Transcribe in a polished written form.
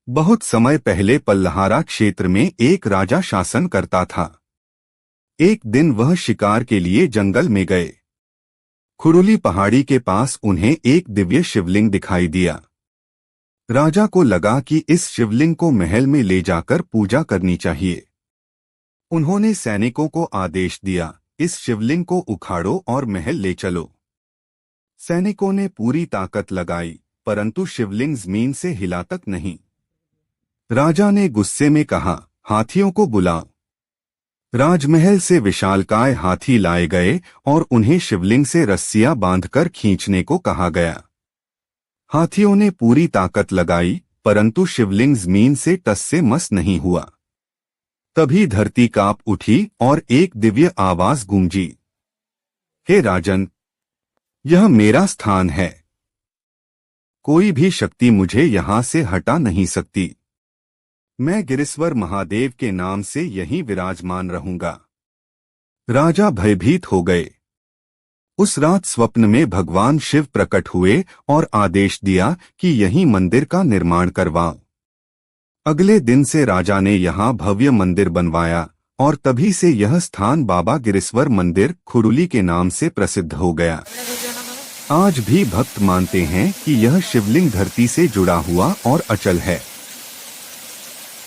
बहुत समय पहले पल्लहारा क्षेत्र में एक राजा शासन करता था। एक दिन वह शिकार के लिए जंगल में गए। खुरुली पहाड़ी के पास उन्हें एक दिव्य शिवलिंग दिखाई दिया। राजा को लगा कि इस शिवलिंग को महल में ले जाकर पूजा करनी चाहिए। उन्होंने सैनिकों को आदेश दिया, इस शिवलिंग को उखाड़ो और महल ले चलो। सैनिकों ने पूरी ताकत लगाई, परंतु शिवलिंग जमीन से हिला तक नहीं। राजा ने गुस्से में कहा, हाथियों को बुलाओ। राजमहल से विशालकाय हाथी लाए गए और उन्हें शिवलिंग से रस्सियां बांधकर खींचने को कहा गया। हाथियों ने पूरी ताकत लगाई, परंतु शिवलिंग जमीन से टस से मस नहीं हुआ। तभी धरती कांप उठी और एक दिव्य आवाज गूंजी, हे राजन, यह मेरा स्थान है। कोई भी शक्ति मुझे यहां से हटा नहीं सकती। मैं गिरिश्वर महादेव के नाम से यहीं विराजमान रहूंगा। राजा भयभीत हो गए। उस रात स्वप्न में भगवान शिव प्रकट हुए और आदेश दिया कि यहीं मंदिर का निर्माण करवाओ। अगले दिन से राजा ने यहाँ भव्य मंदिर बनवाया और तभी से यह स्थान बाबा गिरिश्वर मंदिर खुरुली के नाम से प्रसिद्ध हो गया। आज भी भक्त मानते हैं कि यह शिवलिंग धरती से जुड़ा हुआ और अचल है।